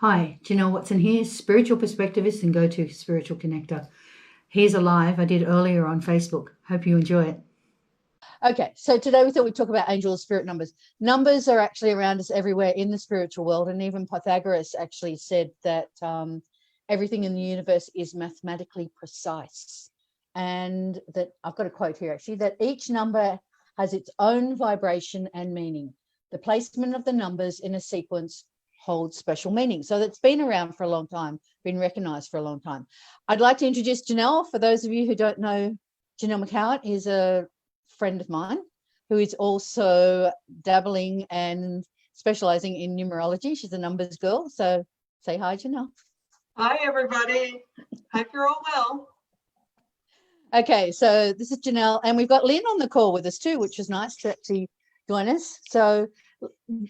Hi, Janelle Watson here, spiritual perspectivist and go-to spiritual connector. Here's a live I did earlier on Facebook. Hope you enjoy it. Okay, so today we thought we'd talk about angel spirit numbers. Numbers are actually around us everywhere in the spiritual world, and even Pythagoras actually said that everything in the universe is mathematically precise. And that I've got a quote here actually, that each number has its own vibration and meaning. The placement of the numbers in a sequence holds special meaning. So that's been around for a long time, been recognized for a long time. I'd like to introduce Janelle. For those of you who don't know, Janelle McCowan is a friend of mine who is also dabbling and specializing in numerology. She's a numbers girl. So say hi, Janelle. Hi, everybody. Hope you're all well. Okay, so this is Janelle, and we've got Lynn on the call with us too, which is nice to actually join us. So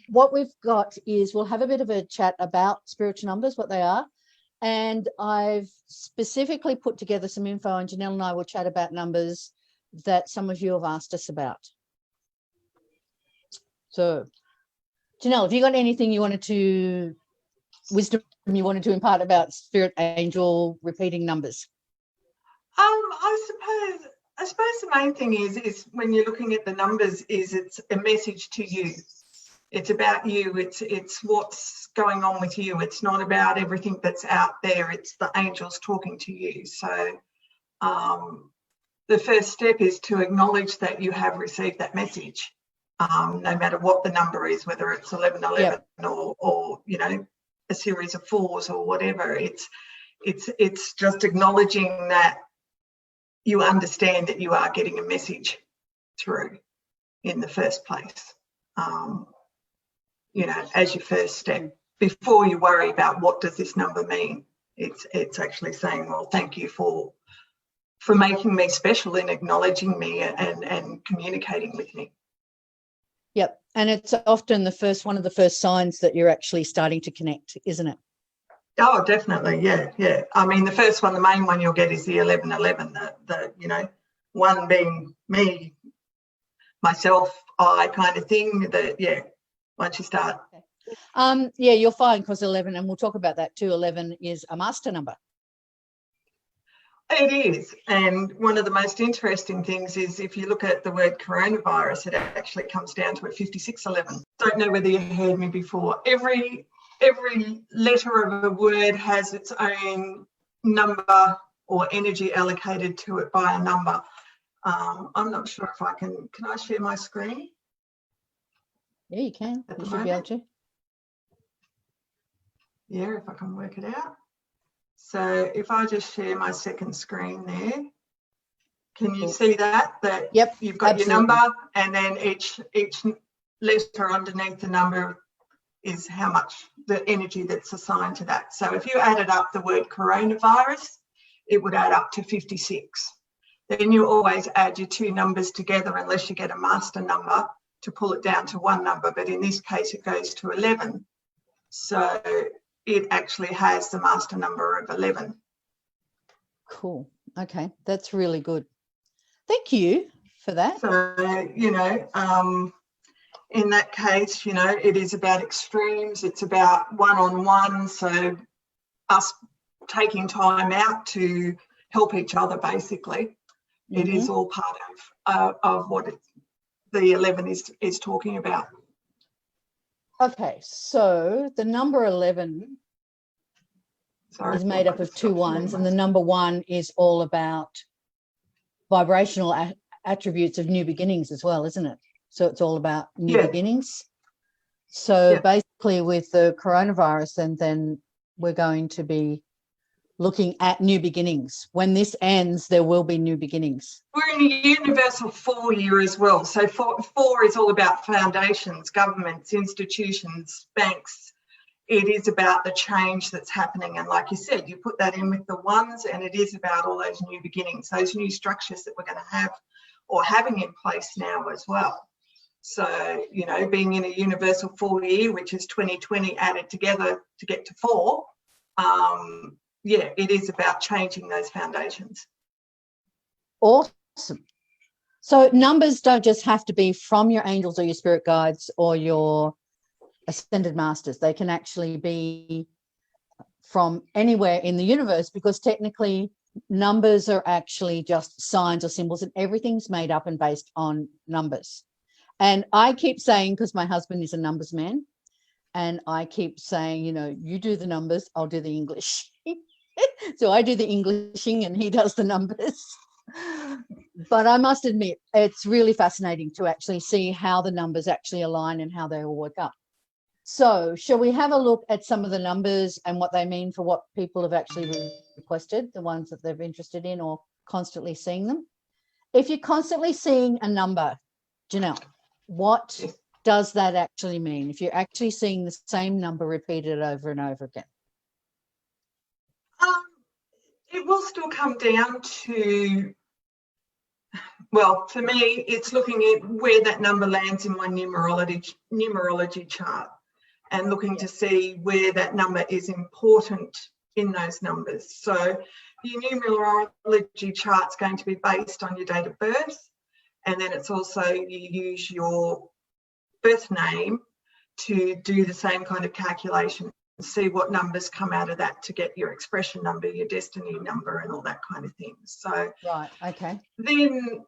what we've got is we'll have a bit of a chat about spiritual numbers, what they are. And I've specifically put together some info, and Janelle and I will chat about numbers that some of you have asked us about. So, Janelle, have you got anything you wanted to, wisdom you wanted to impart about spirit angel repeating numbers? I suppose the main thing is when you're looking at the numbers is it's a message to you. It's about you. It's what's going on with you. It's not about everything that's out there. It's the angels talking to you. So the first step is to acknowledge that you have received that message, no matter what the number is, whether it's 1111 or you know, a series of fours or whatever. It's just acknowledging that you understand that you are getting a message through in the first place, you know, as your first step. Before you worry about what does this number mean, it's actually saying, well, thank you for making me special and acknowledging me and communicating with me. Yep. And it's often one of the first signs that you're actually starting to connect, isn't it? Oh, definitely. Yeah. I mean, the first one, the main one you'll get is the 1111, the you know, one being me, myself, I kind of thing. Once you start. Okay. Yeah, you'll find, because 11, and we'll talk about that too, 11 is a master number. It is. And one of the most interesting things is if you look at the word coronavirus, it actually comes down to a 5611. Don't know whether you heard me before. Every letter of a word has its own number or energy allocated to it by a number. I'm not sure if I can I share my screen? Yeah, you can. You should be able to. Yeah, if I can work it out. So if I just share my second screen there, can you see that? Yep, you've got absolutely. your number, and then each letter underneath the number is how much the energy that's assigned to that. So if you added up the word coronavirus, it would add up to 56. Then you always add your two numbers together unless you get a master number to pull it down to one number. But in this case, it goes to 11. So it actually has the master number of 11. Cool. Okay, that's really good. Thank you for that. So, you know, in that case, you know, it is about extremes. It's about one-on-one. So us taking time out to help each other, basically. Mm-hmm. It is all part of what the 11 is talking about. Okay, so the number 11 is made up of two ones, and the number 1 is all about vibrational attributes of new beginnings as well, isn't it? So it's all about new beginnings. So basically with the coronavirus, and then we're going to be looking at new beginnings. When this ends, there will be new beginnings. We're in a universal 4 year as well. So four is all about foundations, governments, institutions, banks. It is about the change that's happening. And like you said, you put that in with the ones, and it is about all those new beginnings, those new structures that we're going to have or having in place now as well. So, you know, being in a universal 4 year, which is 2020 added together to get to 4, it is about changing those foundations. Awesome. So numbers don't just have to be from your angels or your spirit guides or your ascended masters. They can actually be from anywhere in the universe, because technically numbers are actually just signs or symbols, and everything's made up and based on numbers. And I keep saying, because my husband is a numbers man, and I keep saying, you know, you do the numbers, I'll do the English. So I do the Englishing and he does the numbers. But I must admit, it's really fascinating to actually see how the numbers actually align and how they all work up. So shall we have a look at some of the numbers and what they mean for what people have actually requested, the ones that they're interested in or constantly seeing them? If you're constantly seeing a number, Janelle, what does that actually mean? If you're actually seeing the same number repeated over and over again? It will still come down to, well, for me, it's looking at where that number lands in my numerology chart and looking to see where that number is important in those numbers. So your numerology chart's going to be based on your date of birth, and then it's also you use your birth name to do the same kind of calculation, see what numbers come out of that to get your expression number, your destiny number, and all that kind of thing. So right, okay. Then,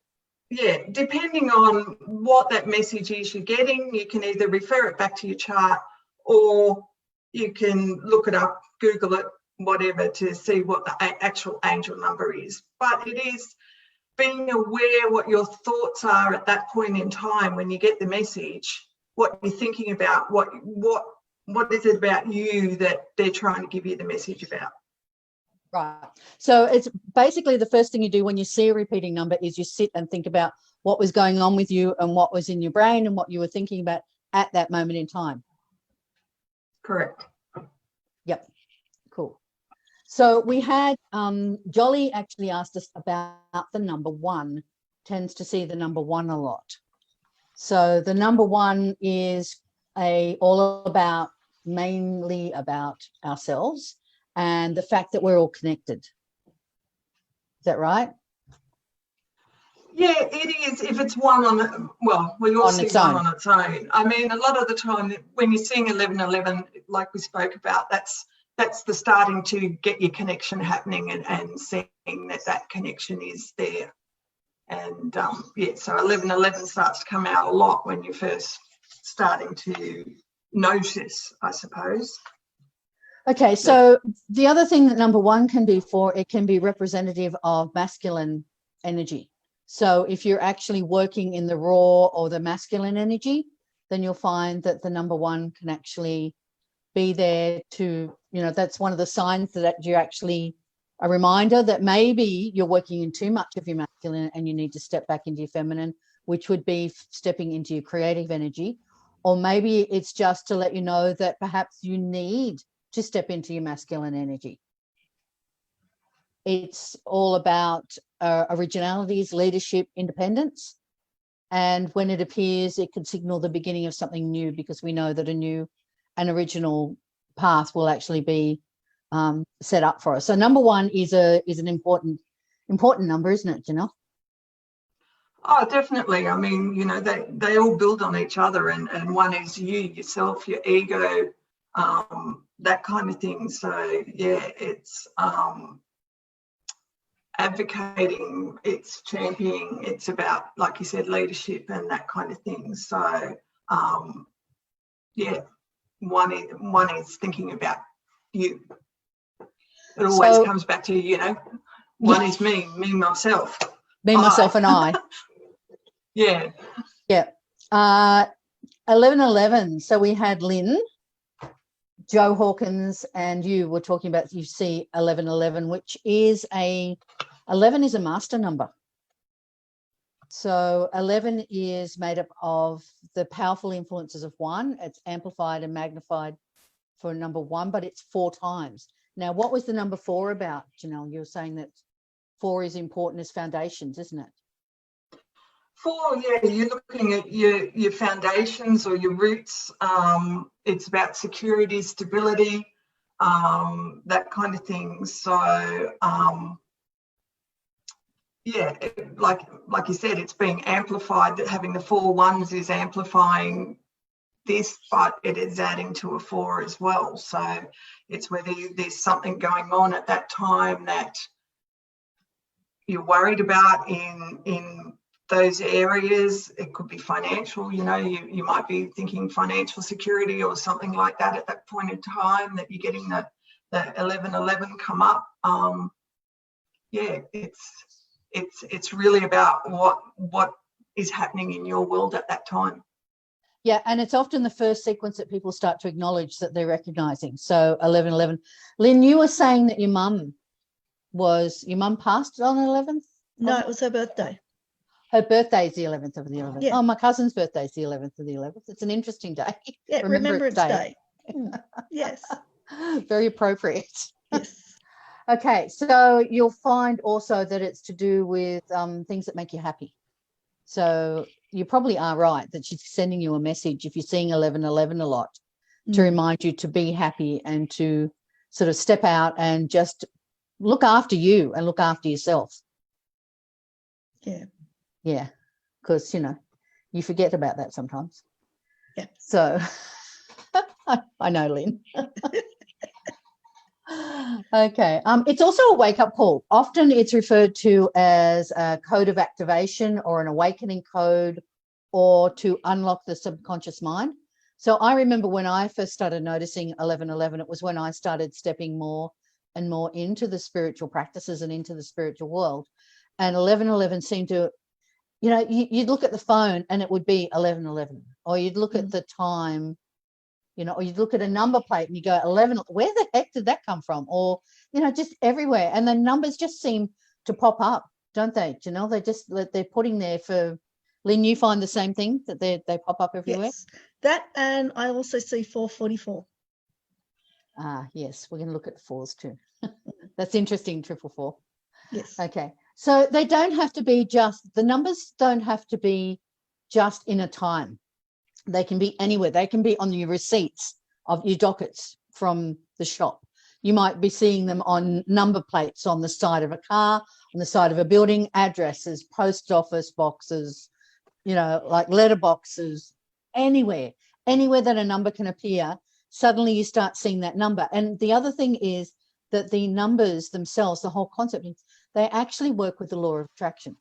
yeah, depending on what that message is you're getting, you can either refer it back to your chart or you can look it up, Google it, whatever, to see what the actual angel number is. But it is being aware what your thoughts are at that point in time when you get the message, what you're thinking about, what is it about you that they're trying to give you the message about. Right. So it's basically the first thing you do when you see a repeating number is you sit and think about what was going on with you and what was in your brain and what you were thinking about at that moment in time. Correct. Yep. Cool. So we had Jolly actually asked us about the number 1, tends to see the number 1 a lot. So the number 1 is mainly about ourselves and the fact that we're all connected. Is that right? Yeah, it is. If it's one on, well, we all see one on its own. I mean, a lot of the time when you're seeing 1111, like we spoke about, that's the starting to get your connection happening and seeing that connection is there. And yeah, so 1111 starts to come out a lot when you're first starting to notice, I suppose. Okay, so the other thing that number 1 can be for, it can be representative of masculine energy. So if you're actually working in the raw or the masculine energy, then you'll find that the number 1 can actually be there to, you know, that's one of the signs that you're actually a reminder that maybe you're working in too much of your masculine and you need to step back into your feminine, which would be stepping into your creative energy. Or maybe it's just to let you know that perhaps you need to step into your masculine energy. It's all about originalities, leadership, independence. And when it appears, it could signal the beginning of something new, because we know that an original path will actually be set up for us. So number 1 is an important number, isn't it, Janelle? Oh, definitely. I mean, you know, they all build on each other, and one is you, yourself, your ego, that kind of thing. So yeah, it's advocating, it's championing, it's about, like you said, leadership and that kind of thing. So yeah, one is thinking about you. It always comes back to, you know, one is me, myself. Me, myself, and I. Yeah. Yeah. 1111. So we had Lynn, Joe Hawkins, and you were talking about, you see 1111, which is 11 is a master number. So 11 is made up of the powerful influences of 1. It's amplified and magnified for number 1, but it's 4 times. Now, what was the number 4 about, Janelle? You were saying that 4 is important as foundations, isn't it? 4, yeah, you're looking at your foundations or your roots. It's about security, stability, that kind of thing. So yeah, like you said, it's being amplified. That having the 4 1s is amplifying this, but it is adding to a 4 as well. So it's whether there's something going on at that time that you're worried about in those areas. It could be financial, you know, you might be thinking financial security or something like that at that point in time, that you're getting the 1111 come up. Yeah, it's really about what is happening in your world at that time. Yeah, and it's often the first sequence that people start to acknowledge that they're recognizing. So 1111. Lynn, you were saying that your mum passed on the 11th? No, it was her birthday. Her birthday is the 11th of the 11th. Yeah. Oh, my cousin's birthday is the 11th of the 11th. It's an interesting day. Yeah, Remembrance Day. Yes. Very appropriate. Yes. Okay, so you'll find also that it's to do with things that make you happy. So you probably are right that she's sending you a message if you're seeing 1111 a lot to remind you to be happy and to sort of step out and just look after you and look after yourself. Yeah. Yeah, because, you know, you forget about that sometimes. Yeah. So I know, Lynn. Okay. It's also a wake-up call. Often it's referred to as a code of activation or an awakening code, or to unlock the subconscious mind. So I remember when I first started noticing 1111, it was when I started stepping more and more into the spiritual practices and into the spiritual world. And 1111 seemed to, you know, you'd look at the phone and it would be 1111, or you'd look at the time, you know, or you'd look at a number plate and you go 11, where the heck did that come from? Or, you know, just everywhere. And the numbers just seem to pop up, don't they, Janelle? They're putting there for, Lynn, you find the same thing, that they pop up everywhere? Yes. That, and I also see 444. Ah, yes, we're going to look at 4s too. That's interesting, 444. Yes. Okay. So they don't have to be just, the numbers don't have to be just in a time. They can be anywhere. They can be on your receipts of your dockets from the shop. You might be seeing them on number plates on the side of a car, on the side of a building, addresses, post office boxes, you know, like letter boxes, anywhere that a number can appear. Suddenly you start seeing that number. And the other thing is that the numbers themselves, the whole concept, they actually work with the law of attraction.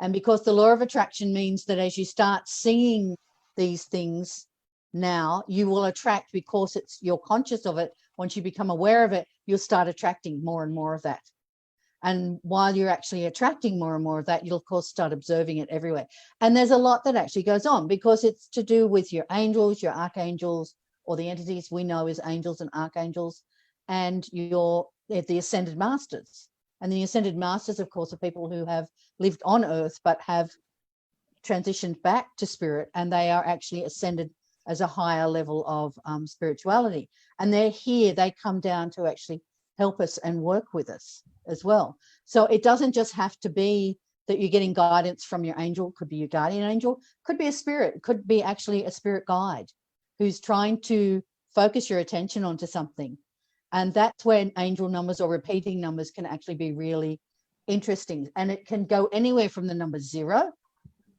And because the law of attraction means that as you start seeing these things now, you will attract, because you're conscious of it. Once you become aware of it, you'll start attracting more and more of that. And while you're actually attracting more and more of that, you'll of course start observing it everywhere. And there's a lot that actually goes on, because it's to do with your angels, your archangels, or the entities we know as angels and archangels, and the ascended masters. And the ascended masters, of course, are people who have lived on earth but have transitioned back to spirit, and they are actually ascended as a higher level of spirituality. And they're here, they come down to actually help us and work with us as well. So it doesn't just have to be that you're getting guidance from your angel. It could be your guardian angel, could be a spirit, it could be actually a spirit guide who's trying to focus your attention onto something. And that's when angel numbers or repeating numbers can actually be really interesting. And it can go anywhere from the number 0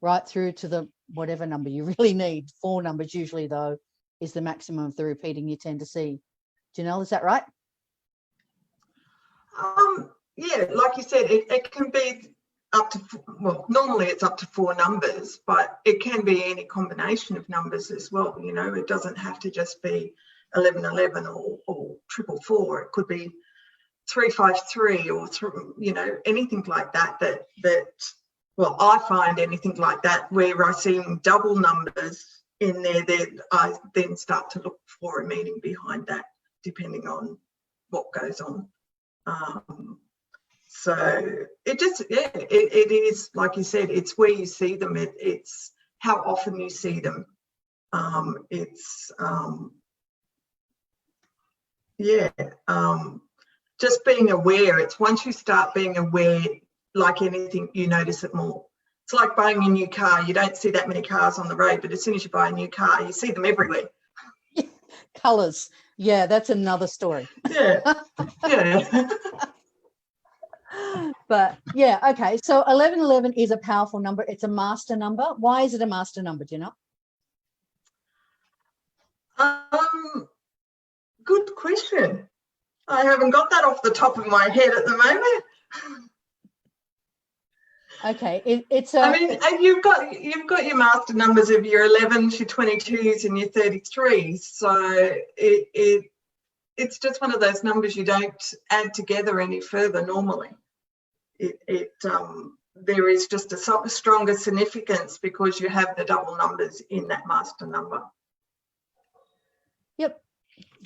right through to the whatever number you really need. 4 numbers usually, though, is the maximum of the repeating you tend to see. Janelle, is that right? Yeah, like you said, it can be up to, well, normally it's up to 4 numbers, but it can be any combination of numbers as well. You know, it doesn't have to just be 1111 or 444. It could be 353 or you know, anything like that. Well, I find anything like that where I see double numbers in there, I then start to look for a meaning behind that, depending on what goes on. So it just, yeah, it is, like you said, it's where you see them. It's how often you see them. Just being aware. It's once you start being aware, like anything, you notice it more. It's like buying a new car. You don't see that many cars on the road, but as soon as you buy a new car, you see them everywhere. Colours. Yeah, that's another story. Yeah. But yeah, okay. So 1111 is a powerful number. It's a master number. Why is it a master number? Do you know? Good question. I haven't got that off the top of my head at the moment. Okay, it's I mean, you've got your master numbers of your 11s, your 22s, and your 33s. So it's just one of those numbers you don't add together any further normally. There is just a stronger significance because you have the double numbers in that master number. Yep.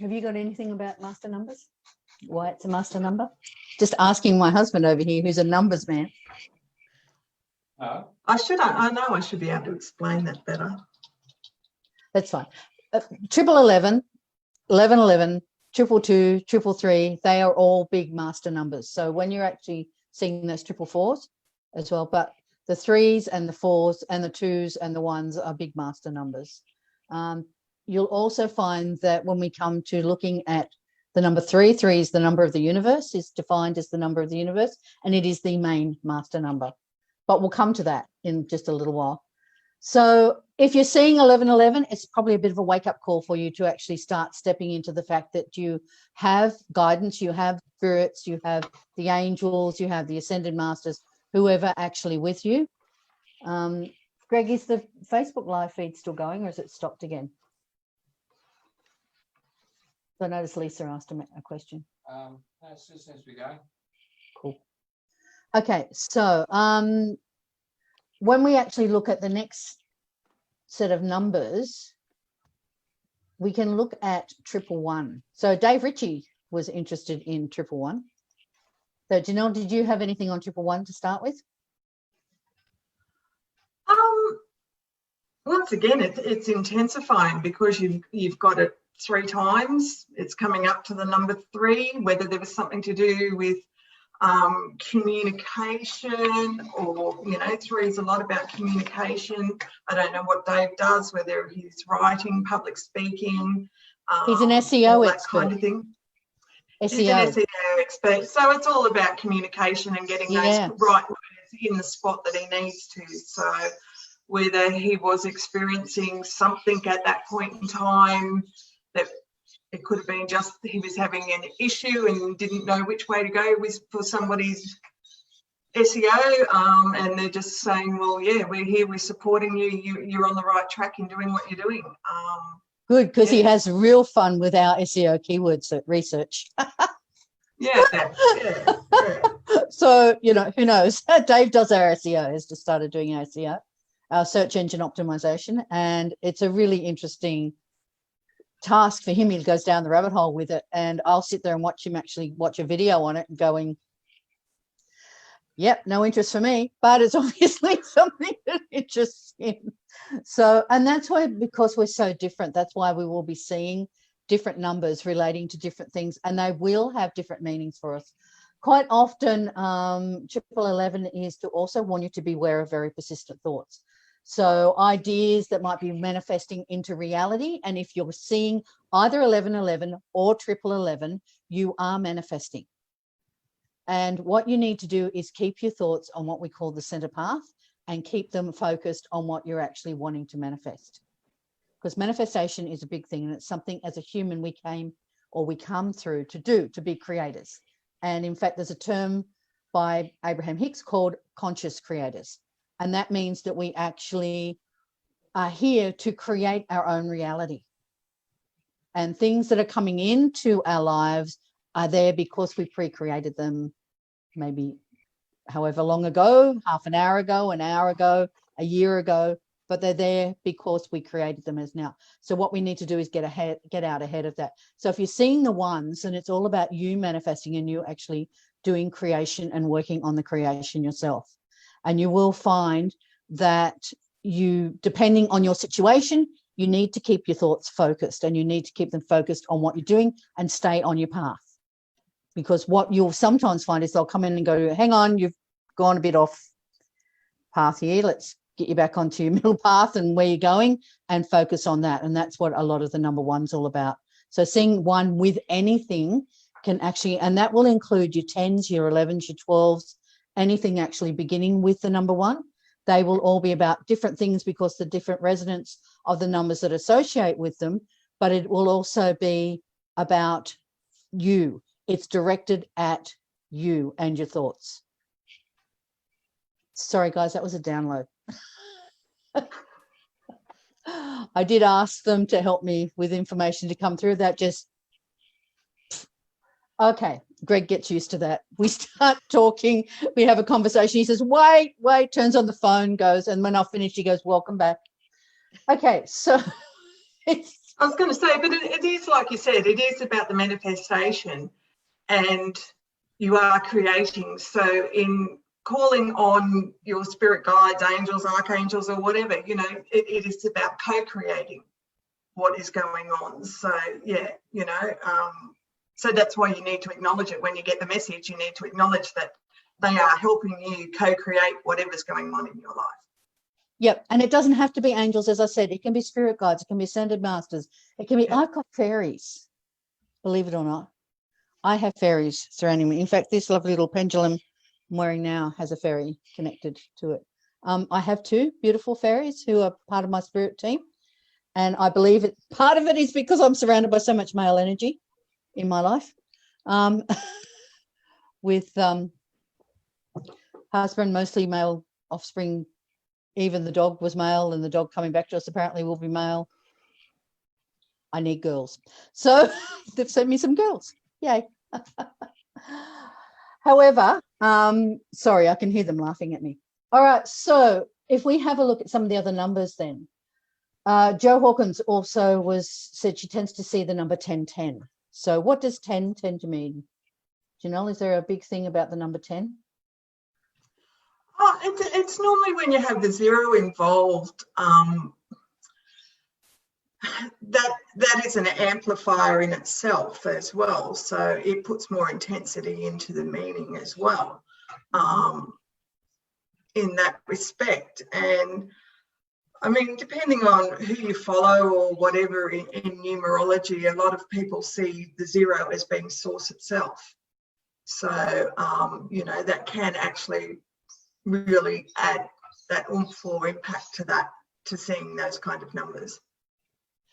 Have you got anything about master numbers? Why it's a master number? Just asking my husband over here, who's a numbers man. I know I should be able to explain that better. That's fine. 1111, 1111, 222, 333, they are all big master numbers. So when you're actually seeing those 444s as well, but the 3s and the 4s and the 2s and the 1s are big master numbers. You'll also find that when we come to looking at the number 3, 3 is the number of the universe, is defined as the number of the universe, and it is the main master number. But we'll come to that in just a little while. So if you're seeing 1111, it's probably a bit of a wake-up call for you to actually start stepping into the fact that you have guidance, you have spirits, you have the angels, you have the ascended masters, whoever actually with you. Greg, is the Facebook live feed still going or is it stopped again? So I noticed Lisa asked a question. No, it still seems to be going. Cool. Okay, so when we actually look at the next set of numbers, we can look at 111. So Dave Ritchie was interested in 111. So Janelle, did you have anything on 111 to start with? Once again, it's intensifying because you've got it 3 times. It's coming up to the number 3, whether there was something to do with communication, or 3 is a lot about communication. I don't know what Dave does, whether he's writing, public speaking. He's an SEO that expert. kind of thing. SEO. He's an SEO expert, so it's all about communication and getting those right words in the spot that he needs to. So whether he was experiencing something at that point in time, that it could have been just he was having an issue and didn't know which way to go with for somebody's SEO, and they're just saying, well, yeah, we're here, we're supporting you, you're on the right track in doing what you're doing. Good, because he has real fun with our SEO keywords research. Yeah. So, who knows? Dave does our SEO, has just started doing our SEO, our search engine optimization, and it's a really interesting task for him. He goes down the rabbit hole with it, and I'll sit there and watch him actually watch a video on it and going, yep, no interest for me, but it's obviously something that interests him. So, and that's why, because we're so different, that's why we will be seeing different numbers relating to different things, and they will have different meanings for us. Quite often, 1111 is to also warn you to beware of very persistent thoughts. So ideas that might be manifesting into reality, and if you're seeing either 1111 or 1111, you are manifesting. And what you need to do is keep your thoughts on what we call the center path and keep them focused on what you're actually wanting to manifest. Because manifestation is a big thing, and it's something as a human we come through to do, to be creators. And in fact, there's a term by Abraham Hicks called conscious creators. And that means that we actually are here to create our own reality. And things that are coming into our lives are there because we pre-created them maybe however long ago, half an hour ago, a year ago, but they're there because we created them as now. So what we need to do is get out ahead of that. So if you're seeing the ones, and it's all about you manifesting and you actually doing creation and working on the creation yourself. And you will find that you, depending on your situation, you need to keep your thoughts focused, and you need to keep them focused on what you're doing and stay on your path. Because what you'll sometimes find is they'll come in and go, hang on, you've gone a bit off path here. Let's get you back onto your middle path and where you're going, and focus on that. And that's what a lot of the number one's all about. So seeing one with anything can actually, and that will include your 10s, your 11s, your 12s, anything actually beginning with the number one. They will all be about different things because the different resonance of the numbers that associate with them, but it will also be about you. It's directed at you and your thoughts. Sorry, guys, that was a download. I did ask them to help me with information to come through. That just, okay, Greg gets used to that. We start talking, we have a conversation. He says, wait, turns on the phone, goes, and when I've finished, he goes, welcome back. Okay, so it's, I was going to say, but it is like you said, it is about the manifestation, and you are creating. So in calling on your spirit guides, angels, archangels, or whatever, you know, it is about co-creating what is going on. So yeah, you know, so that's why you need to acknowledge it. When you get the message, you need to acknowledge that they are helping you co-create whatever's going on in your life. yep, and it doesn't have to be angels, as I said. It can be spirit guides, it can be ascended masters, it can be, Yeah. I've got fairies, believe it or not. I have fairies surrounding me. In fact, this lovely little pendulum I'm wearing now has a fairy connected to it. I have two beautiful fairies who are part of my spirit team, and I believe it. Part of it is because I'm surrounded by so much male energy in my life, with husband, mostly male offspring. Even the dog was male, and the dog coming back to us apparently will be male. I need girls, so they've sent me some girls. Yay. However, sorry, I can hear them laughing at me. All right, so if we have a look at some of the other numbers then, Jo Hawkins also said she tends to see the number 1010. So what does 10 tend to mean? Janelle, is there a big thing about the number 10? Oh, it's normally when you have the zero involved, that is an amplifier in itself as well. So it puts more intensity into the meaning as well, in that respect. And I mean, depending on who you follow or whatever in numerology, a lot of people see the zero as being source itself. So, you know, that can actually really add that oomph or impact to that, to seeing those kind of numbers.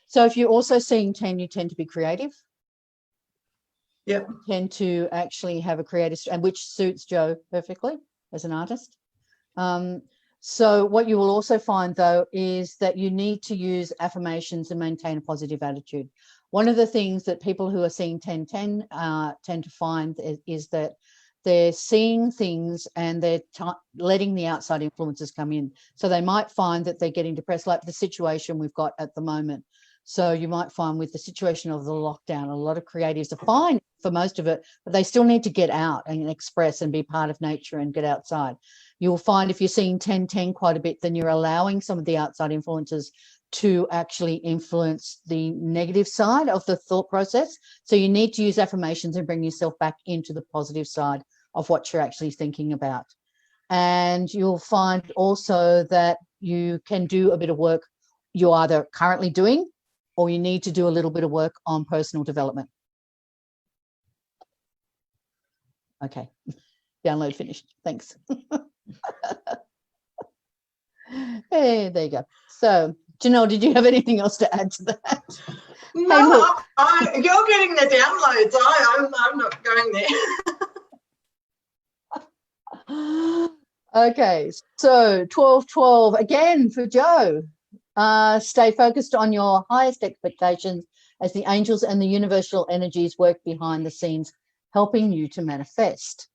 So if you're also seeing 10, you tend to be creative. Yep. You tend to actually have a creative, and which suits Jo perfectly as an artist. So what you will also find, though, is that you need to use affirmations and maintain a positive attitude. One of the things that people who are seeing 1010 tend to find is that they're seeing things and they're letting the outside influences come in. So they might find that they're getting depressed, like the situation we've got at the moment. So you might find with the situation of the lockdown, a lot of creatives are fine for most of it, but they still need to get out and express and be part of nature and get outside. You'll find if you're seeing 1010 quite a bit, then you're allowing some of the outside influences to actually influence the negative side of the thought process. So you need to use affirmations and bring yourself back into the positive side of what you're actually thinking about. And you'll find also that you can do a bit of work you're either currently doing, or you need to do a little bit of work on personal development. Okay, download finished. Thanks. Hey, there you go. So, Janelle, did you have anything else to add to that? No, you're getting the downloads. I'm not going there. Okay, so 1212 again for Jo. Stay focused on your highest expectations as the angels and the universal energies work behind the scenes, helping you to manifest.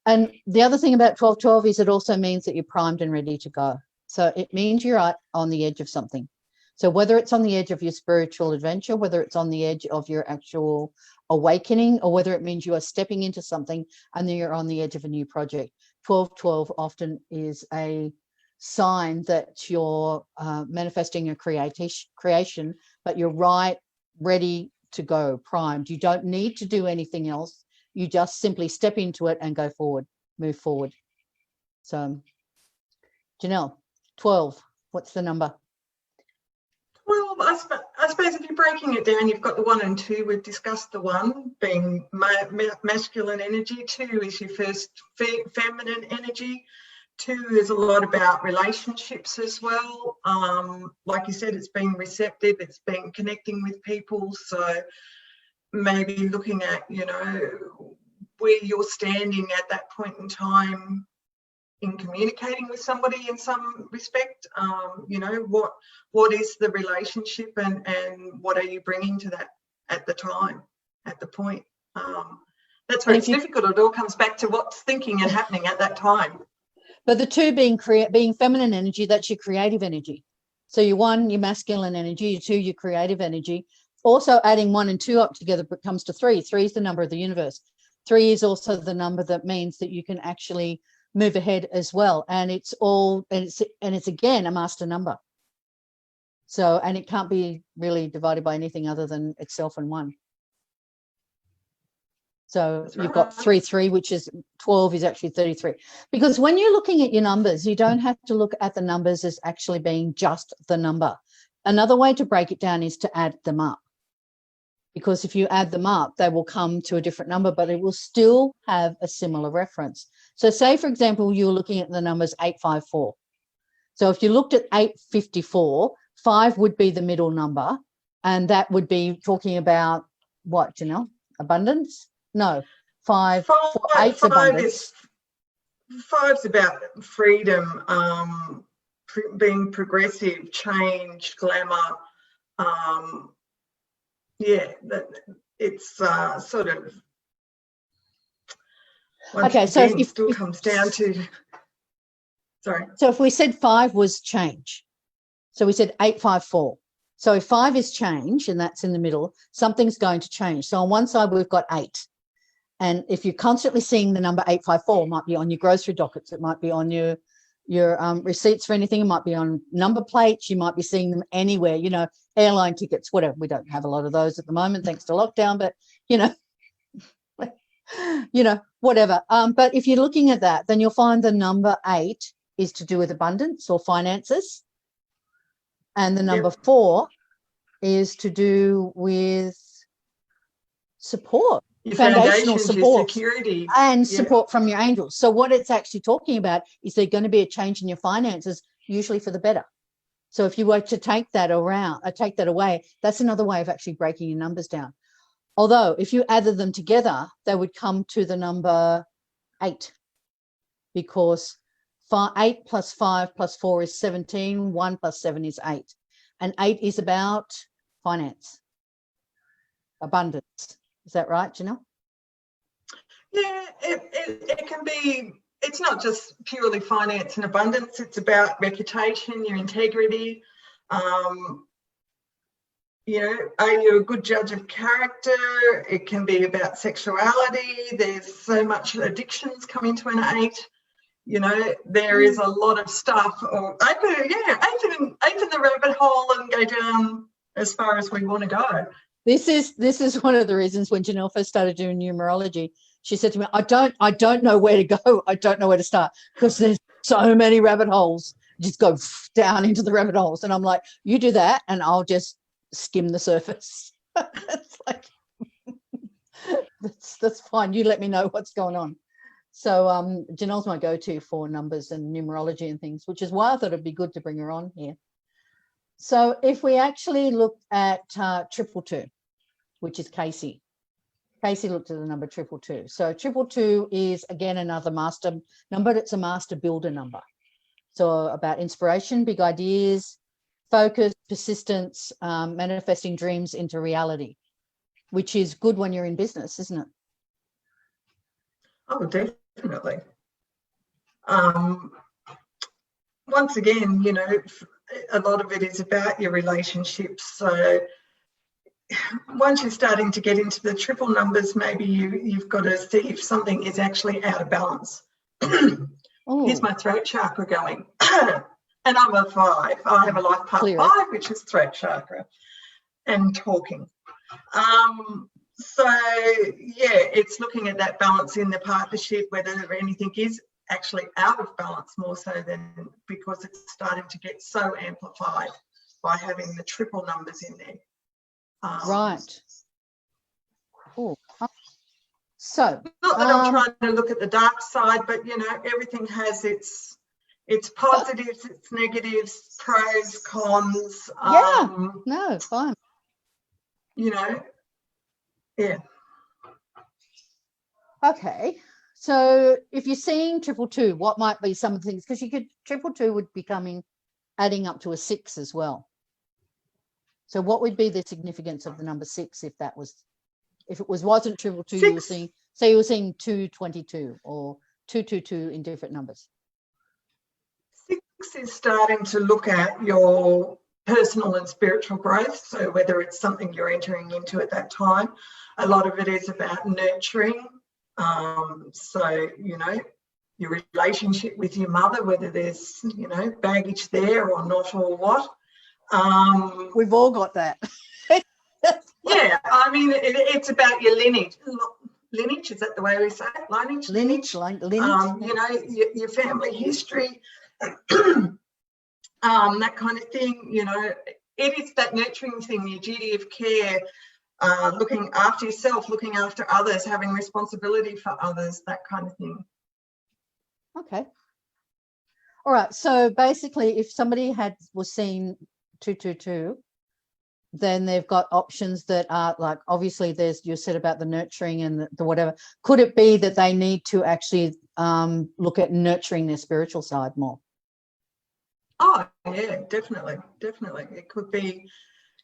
And the other thing about 1212 is it also means that you're primed and ready to go. So it means you're right on the edge of something. So whether it's on the edge of your spiritual adventure, whether it's on the edge of your actual awakening, or whether it means you are stepping into something and then you're on the edge of a new project, 1212 often is a sign that you're manifesting a creation, but you're right, ready to go, primed. You don't need to do anything else. You just simply step into it and go forward, move forward. So, Janelle, 12, what's the number? 12, I suppose if you're breaking it down, you've got the 1 and 2. We've discussed the 1 being masculine energy. 2 is your first feminine energy. 2 is a lot about relationships as well. Like you said, it's being receptive, it's been connecting with people. So maybe looking at, you know, where you're standing at that point in time in communicating with somebody in some respect. You know, what is the relationship and what are you bringing to that at the time, at the point. That's where it's difficult. It all comes back to what's thinking and happening at that time. But the 2 being feminine energy, that's your creative energy. So your 1, your masculine energy, your 2, your creative energy. Also adding 1 and 2 up together comes to 3. 3 is the number of the universe. 3 is also the number that means that you can actually move ahead as well. And it's again a master number. So, and it can't be really divided by anything other than itself and 1. So you've got 3, 3, which is 12 is actually 33. Because when you're looking at your numbers, you don't have to look at the numbers as actually being just the number. Another way to break it down is to add them up. Because if you add them up, they will come to a different number, but it will still have a similar reference. So say, for example, you're looking at the numbers 854. So if you looked at 854, 5 would be the middle number, and that would be talking about what, Janelle? Abundance? No, 5, 8's abundance. 5's about freedom, being progressive, change, glamour. Yeah, it's sort of. Okay, so it still comes down to. Sorry. So if we said 5 was change, so we said 854. So if 5 is change, and that's in the middle, something's going to change. So on one side we've got 8. And if you're constantly seeing the number 854, it might be on your grocery dockets, it might be on your receipts for anything, it might be on number plates, you might be seeing them anywhere, you know, airline tickets, whatever. We don't have a lot of those at the moment thanks to lockdown, but you know, whatever. But if you're looking at that, then you'll find the number 8 is to do with abundance or finances, and the number 4 is to do with support. Your Foundational support, your security, and support from your angels. So what it's actually talking about is there's going to be a change in your finances, usually for the better. So if you were to take that away, that's another way of actually breaking your numbers down. Although if you added them together, they would come to the number 8, because 8 plus 5 plus 4 is 17, 1 plus 7 is 8. And 8 is about finance, abundance. Is that right, Janelle? Yeah, it can be. It's not just purely finance and abundance. It's about reputation, your integrity. You know, are you a good judge of character? It can be about sexuality. There's so much addictions come into an 8. You know, there is a lot of stuff. Or open the rabbit hole and go down as far as we want to go. This is one of the reasons when Janelle first started doing numerology, she said to me, I don't know where to go. I don't know where to start because there's so many rabbit holes. Just go down into the rabbit holes. And I'm like, you do that and I'll just skim the surface. It's like, that's fine. You let me know what's going on. So Janelle's my go-to for numbers and numerology and things, which is why I thought it'd be good to bring her on here. So if we actually look at 222, which is Casey looked at the number 222. So 222 is, again, another master number. It's a master builder number. So about inspiration, big ideas, focus, persistence, manifesting dreams into reality, which is good when you're in business, isn't it? Oh, definitely. Once again, you know, a lot of it is about your relationships. So once you're starting to get into the triple numbers, maybe you've got to see if something is actually out of balance. Here's my throat chakra going. And I'm a 5. I have a life path 5, which is throat chakra and talking. So, yeah, it's looking at that balance in the partnership, whether anything is actually out of balance more so than because it's starting to get so amplified by having the triple numbers in there. Right. Oh, so not that I'm trying to look at the dark side, but you know, everything has its It's positives, it's negatives, pros, cons. Yeah. No, fine. You know, yeah. Okay. So if you're seeing 222, what might be some of the things? Because you could 222 would be adding up to a 6 as well. So what would be the significance of the number 6 if it wasn't 222, you were seeing, say you were seeing 222 or 222 in different numbers? 6 is starting to look at your personal and spiritual growth. So whether it's something you're entering into at that time, a lot of it is about nurturing. So, you know, your relationship with your mother, whether there's, you know, baggage there or not or what. We've all got that. Yeah, I mean, it's about your lineage. Lineage, is that the way we say it? Lineage? Lineage. You know, your family history, that kind of thing. You know, it is that nurturing thing, your duty of care, looking after yourself, looking after others, having responsibility for others, that kind of thing. Okay. All right. So basically, if somebody was seeing 222, then they've got options that are like, obviously you said about the nurturing and the whatever. Could it be that they need to actually look at nurturing their spiritual side more? Oh yeah, definitely. It could be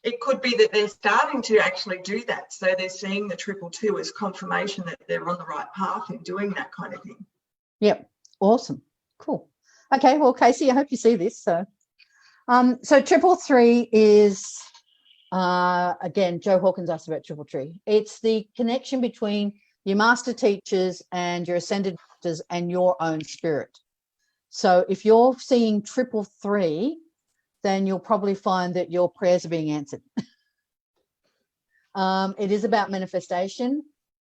that they're starting to actually do that. So they're seeing the 222 as confirmation that they're on the right path in doing that kind of thing. Yep. Awesome. Cool. Okay. Well, Casey, I hope you see this. So 333 is, again, Joe Hawkins asked about 333. It's the connection between your master teachers and your ascended masters and your own spirit. So if you're seeing 333, then you'll probably find that your prayers are being answered. It is about manifestation,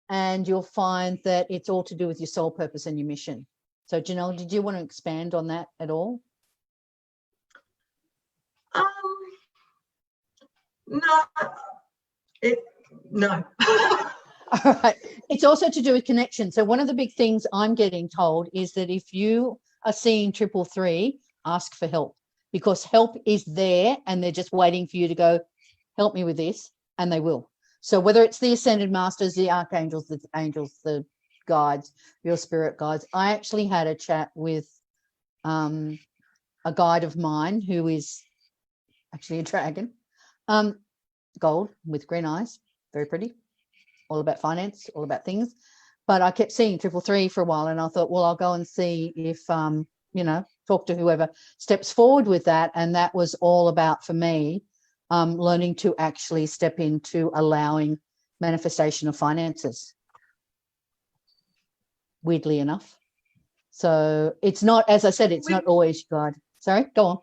and you'll find that it's all to do with your soul purpose and your mission. So, Janelle, did you want to expand on that at all? No. All right. It's also to do with connection. So one of the big things I'm getting told is that if you are seeing 333, ask for help, because help is there and they're just waiting for you to go, help me with this, and they will. So whether it's the ascended masters, the archangels, the angels, the guides, your spirit guides. I actually had a chat with a guide of mine who is actually a dragon, gold with green eyes, very pretty, all about finance, all about things. But I kept seeing 333 for a while, and I thought, well, I'll go and see if, you know, talk to whoever steps forward with that. And that was all about, for me, learning to actually step into allowing manifestation of finances, weirdly enough. So it's not, as I said, it's not always God. Sorry, go on.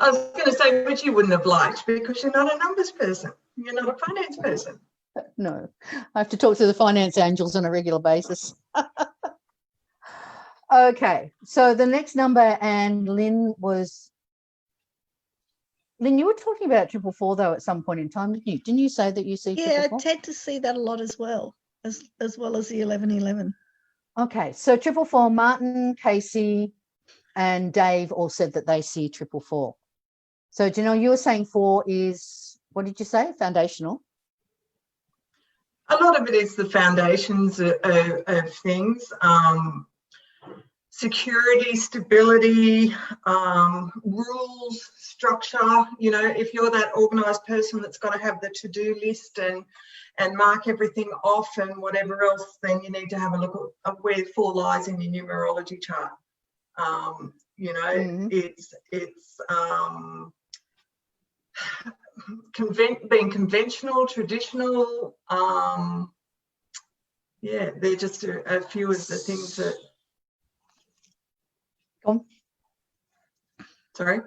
I was going to say, which you wouldn't have liked, because you're not a numbers person. You're not a finance person. No, I have to talk to the finance angels on a regular basis. Okay, so the next number, and Lynn, you were talking about 444 though at some point in time, didn't you? Didn't you say that you see 444? Yeah, I tend to see that a lot as well as the 1111. Okay, so 444, Martin, Casey, and Dave all said that they see 444. So, Janelle, you were saying 4 is, what did you say? Foundational? A lot of it is the foundations of things. Security, stability, rules, structure. You know, if you're that organised person that's got to have the to-do list and mark everything off and whatever else, then you need to have a look at where 4 lies in your numerology chart. You know, it's being conventional, traditional. Yeah, they're just a few of the things that. Go on. Sorry?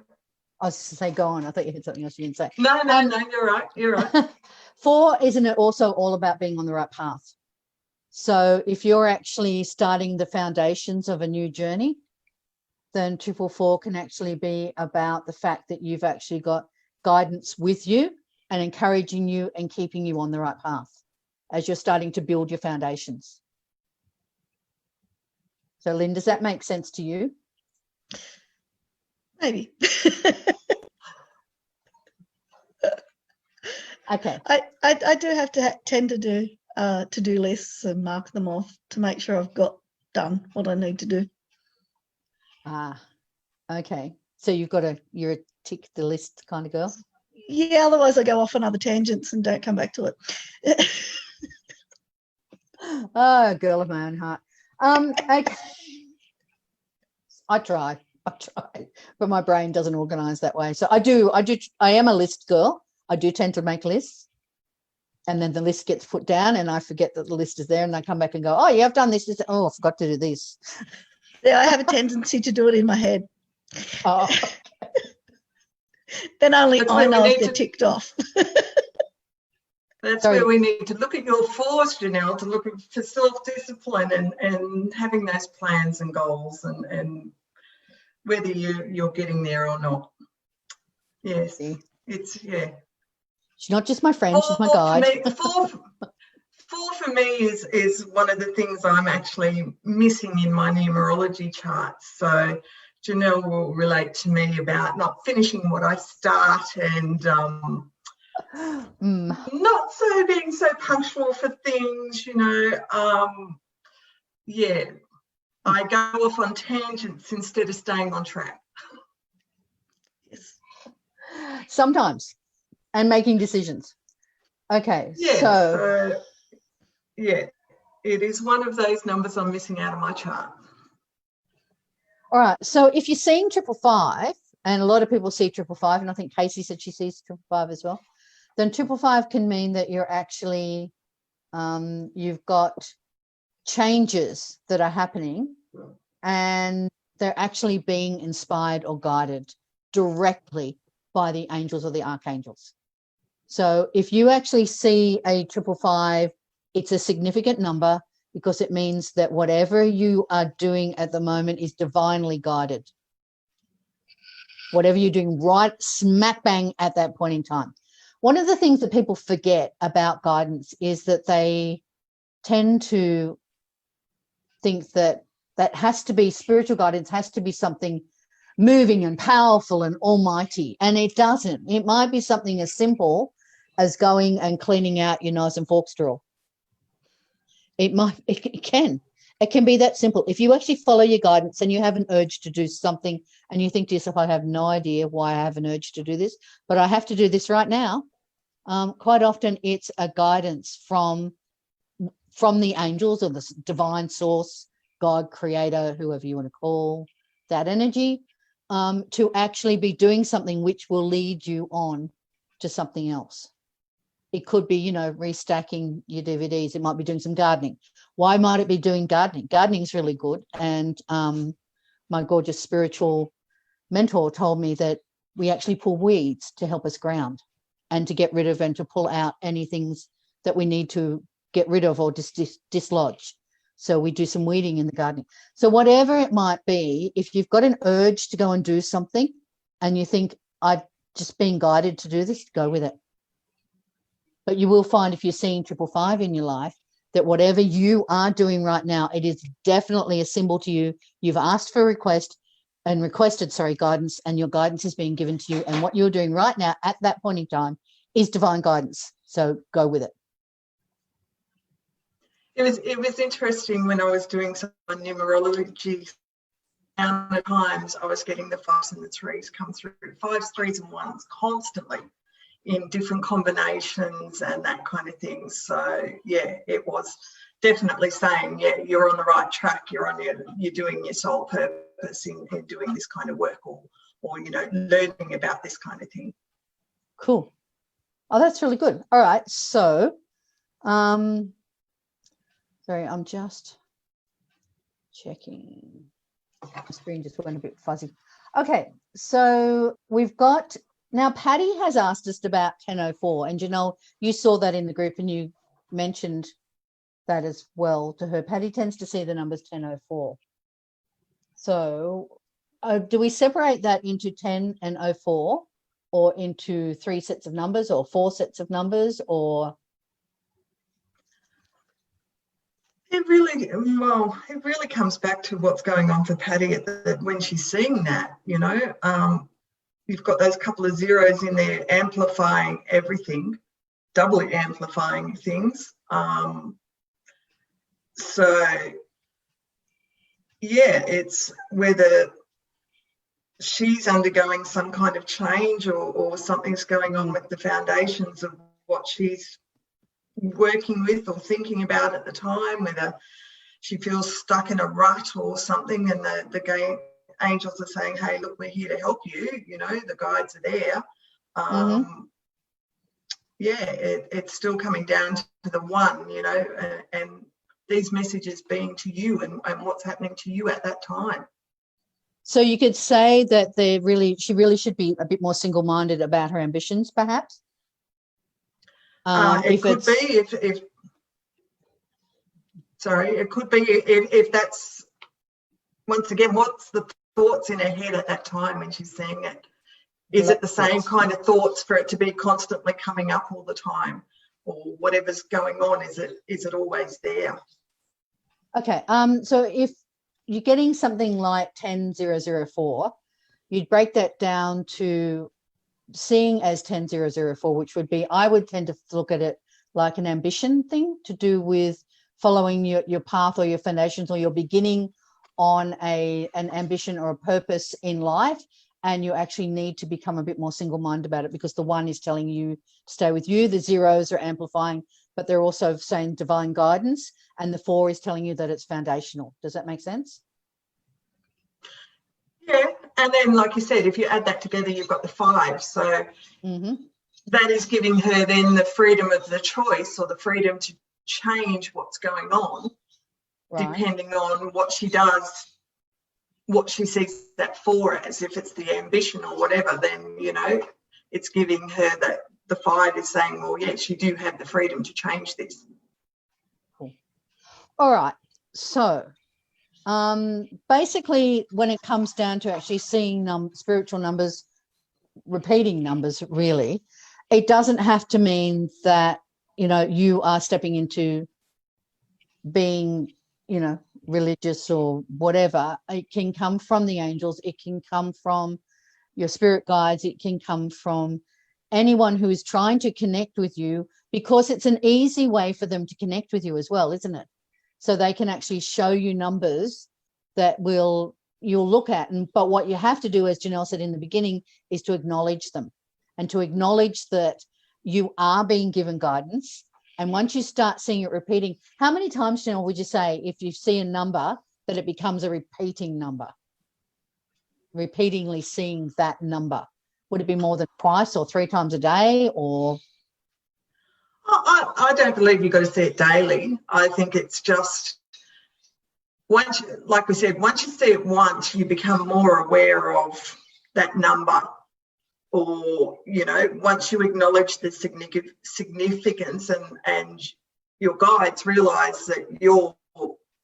I was to say go on. I thought you had something else you didn't say. No, you're right. 4, isn't it also all about being on the right path? So if you're actually starting the foundations of a new journey, then 444 can actually be about the fact that you've actually got guidance with you and encouraging you and keeping you on the right path as you're starting to build your foundations. So, Lynn, does that make sense to you? Maybe. Okay. I do have to tend to do to-do lists and mark them off to make sure I've got done what I need to do. Okay. So you're a tick the list kind of girl. Yeah, otherwise I go off on other tangents and don't come back to it. Oh, girl of my own heart. Okay. I try, but my brain doesn't organize that way. So I am a list girl. I do tend to make lists, and then the list gets put down and I forget that the list is there, and I come back and go, oh yeah, I've done this. Oh, I forgot to do this. Yeah, I have a tendency to do it in my head. Oh, Then only That's I where we know if need they're to- ticked off. That's Sorry. where we need to look at your fours, Janelle, to look for self-discipline and having those plans and goals and whether you're getting there or not. Yes, see. yeah. She's not just my friend, she's my Four guide. four for me is one of the things I'm actually missing in my numerology charts. So Janelle will relate to me about not finishing what I start and not so being so punctual for things, yeah, I go off on tangents instead of staying on track. Yes. Sometimes, and making decisions. Okay, Yeah, so yeah, it is one of those numbers I'm missing out of my chart. all right. So if you're seeing 555, and a lot of people see 555, and I think Casey said she sees 555 as well, then 555 can mean that you're actually, you've got changes that are happening and they're actually being inspired or guided directly by the angels or the archangels. So if you actually see a 555, it's a significant number because it means that whatever you are doing at the moment is divinely guided. Whatever you're doing right smack bang at that point in time. One of the things that people forget about guidance is that they tend to think that has to be spiritual guidance, has to be something moving and powerful and almighty, and it doesn't. It might be something as simple as going and cleaning out your knives and forks drawer. It can be that simple. If you actually follow your guidance and you have an urge to do something and you think to yourself, I have no idea why I have an urge to do this, but I have to do this right now. Quite often it's a guidance from the angels or the divine source, God, creator, whoever you want to call that energy, to actually be doing something which will lead you on to something else. It could be, restacking your DVDs. It might be doing some gardening. Why might it be doing gardening? Gardening is really good. And my gorgeous spiritual mentor told me that we actually pull weeds to help us ground and to get rid of and to pull out any things that we need to get rid of or dislodge. So we do some weeding in the gardening. So whatever it might be, if you've got an urge to go and do something and you think, I've just been guided to do this, go with it. But you will find if you're seeing 555 in your life that whatever you are doing right now, it is definitely a symbol to you. You've asked for requested guidance, and your guidance is being given to you. And what you're doing right now at that point in time is divine guidance. So go with it. It was interesting when I was doing some numerology. At times I was getting the 5s and the 3s come through, 5s, 3s, and 1s constantly in different combinations and that kind of thing. So yeah, it was definitely saying, yeah, you're on the right track. You're doing your soul purpose in doing this kind of work or learning about this kind of thing. Cool. Oh, that's really good. All right. So, sorry, I'm just checking. My screen just went a bit fuzzy. Okay. So we've got, now Patty has asked us about 1004, and Janelle, you saw that in the group and you mentioned that as well to her. Patty tends to see the numbers 1004. So do we separate that into 10 and 04 or into 3 sets of numbers or 4 sets of numbers or? It really comes back to what's going on for Patty when she's seeing that, you've got those couple of zeros in there amplifying everything, doubly amplifying things. It's whether she's undergoing some kind of change or something's going on with the foundations of what she's working with or thinking about at the time, whether she feels stuck in a rut or something, and the angels are saying, hey, look, we're here to help you, the guides are there. It's still coming down to the one, and these messages being to you and what's happening to you at that time. So you could say that she really should be a bit more single-minded about her ambitions, perhaps. It could be if that's, once again, what's the thoughts in her head at that time when she's saying it? Is it the same kind of thoughts for it to be constantly coming up all the time, or whatever's going on? Is it always there? Okay. So if you're getting something like 10004, you'd break that down to seeing as 10004, which would be, I would tend to look at it like an ambition thing to do with following your path or your foundations, or you're beginning on an ambition or a purpose in life, and you actually need to become a bit more single-minded about it, because the one is telling you to stay with you, the zeros are amplifying, but they're also saying divine guidance, and the 4 is telling you that it's foundational. Does that make sense? Yeah, and then, like you said, if you add that together, you've got the 5. So that is giving her then the freedom of the choice, or the freedom to change what's going on, depending on what she does, what she sees that 4 as. If it's the ambition or whatever, then, it's giving her that the 5 is saying, well, yes, you do have the freedom to change this. Cool. All right. So basically, when it comes down to actually seeing spiritual numbers, repeating numbers, really, it doesn't have to mean that, you are stepping into being, religious or whatever. It can come from the angels. It can come from your spirit guides. It can come from anyone who is trying to connect with you, because it's an easy way for them to connect with you as well, isn't it? So they can actually show you numbers that you'll look at. But what you have to do, as Janelle said in the beginning, is to acknowledge them, and to acknowledge that you are being given guidance. And once you start seeing it repeating, how many times, Janelle, would you say, if you see a number, that it becomes a repeating number? Repeatedly seeing that number. Would it be more than twice or 3 times a day, or? I don't believe you've got to see it daily. I think it's just, like we said, once you see it once, you become more aware of that number. Or, once you acknowledge the significance and your guides realise that you're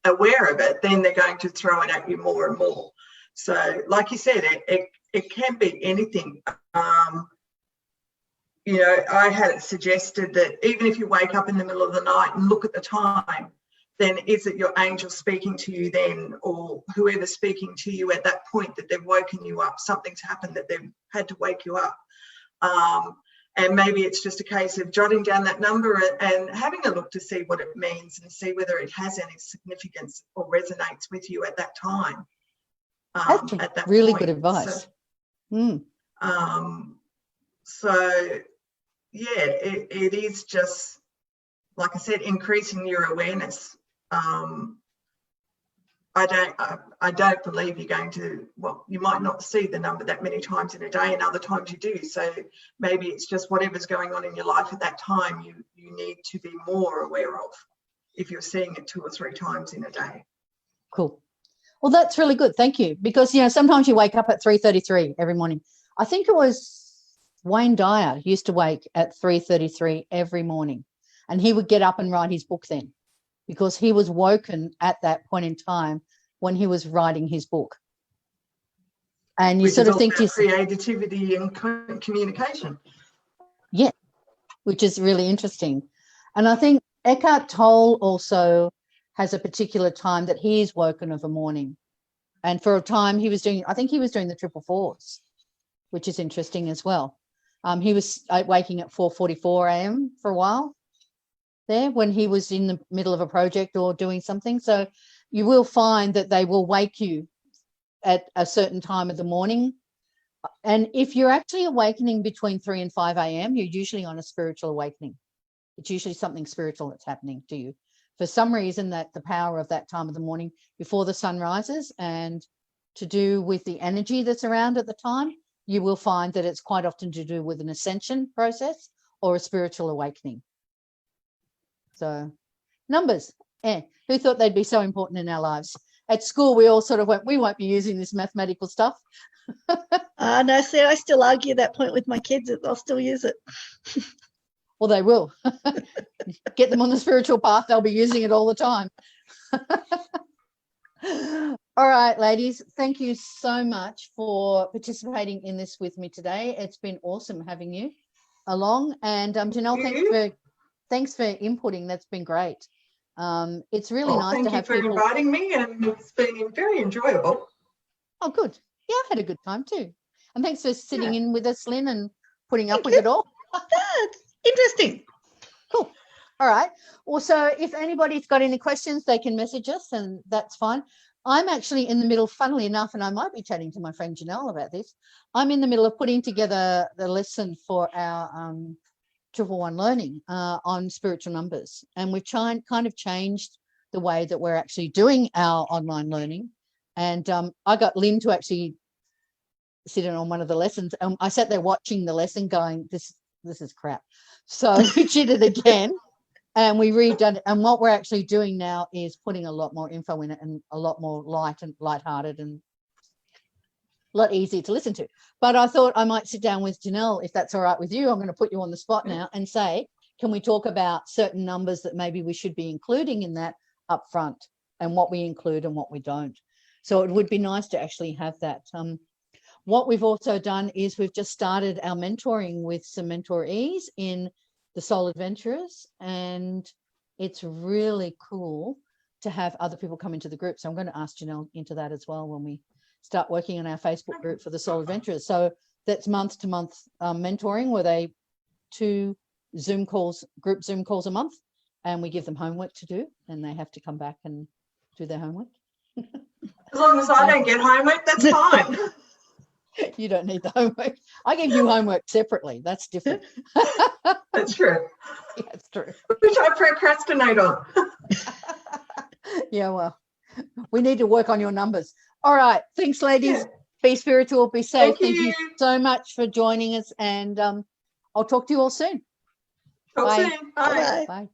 aware of it, then they're going to throw it at you more and more. So, like you said, it can be anything. I had it suggested that even if you wake up in the middle of the night and look at the time, then is it your angel speaking to you then, or whoever's speaking to you at that point that they've woken you up? Something's happened that they've had to wake you up. And maybe it's just a case of jotting down that number and having a look to see what it means and see whether it has any significance or resonates with you at that time. That's at that really point. good advice. It is just, like I said, increasing your awareness. I don't believe you're going to, you might not see the number that many times in a day, and other times you do. So maybe it's just whatever's going on in your life at that time, you need to be more aware of, if you're seeing it 2 or 3 times in a day. Cool. Well, that's really good. Thank you. Because, sometimes you wake up at 3:33 every morning. I think it was Wayne Dyer used to wake at 3:33 every morning, and he would get up and write his book then, because he was woken at that point in time when he was writing his book. And you sort of think to creativity and communication. Yeah, which is really interesting. And I think Eckhart Tolle also has a particular time that he's woken of a morning. And for a time he was doing, I think he was doing the 444s, which is interesting as well. He was waking at 4:44 a.m. for a while there when he was in the middle of a project or doing something. So you will find that they will wake you at a certain time of the morning. And if you're actually awakening between 3 and 5 a.m., you're usually on a spiritual awakening. It's usually something spiritual that's happening to you. For some reason, that the power of that time of the morning before the sun rises and to do with the energy that's around at the time, you will find that it's quite often to do with an ascension process or a spiritual awakening. So numbers, who thought they'd be so important in our lives? At school, we all sort of went, we won't be using this mathematical stuff. No, see, I still argue that point with my kids. They'll still use it. Well, they will. Get them on the spiritual path. They'll be using it all the time. All right, ladies, thank you so much for participating in this with me today. It's been awesome having you along. And Janelle, thanks for inputting. That's been great. It's really nice to have people. Thank you for inviting me, and it's been very enjoyable. Oh, good. Yeah, I had a good time too. And thanks for sitting in with us, Lynn, and putting up with it all. That's interesting. Cool. All right. Well, so if anybody's got any questions, they can message us, and that's fine. I'm actually in the middle, funnily enough, and I might be chatting to my friend Janelle about this. I'm in the middle of putting together the lesson for our 111 learning on spiritual numbers. And we've kind of changed the way that we're actually doing our online learning. And I got Lynn to actually sit in on one of the lessons. I sat there watching the lesson going, this is crap. So we did it again. And we redone it. And what we're actually doing now is putting a lot more info in it and a lot more lighthearted and a lot easier to listen to. But I thought I might sit down with Janelle, if that's all right with you. I'm going to put you on the spot now and say, can we talk about certain numbers that maybe we should be including in that up front, and what we include and what we don't. So it would be nice to actually have that. What we've also done is we've just started our mentoring with some mentorees in the Soul Adventurers, and it's really cool to have other people come into the group. So I'm going to ask Janelle into that as well when we start working on our Facebook group for the Soul Adventurers. So that's month to month mentoring, where they 2 Zoom calls, group Zoom calls a month, and we give them homework to do, and they have to come back and do their homework. As long as I don't get homework, that's fine. You don't need the homework. I give you homework separately. That's different. That's true. Yeah, it's true. Which I procrastinate on. Yeah, well, we need to work on your numbers. All right. Thanks, ladies. Yeah. Be spiritual. Be safe. Thank you you so much for joining us. And I'll talk to you all soon. Talk Bye. soon. Bye. Bye. Bye.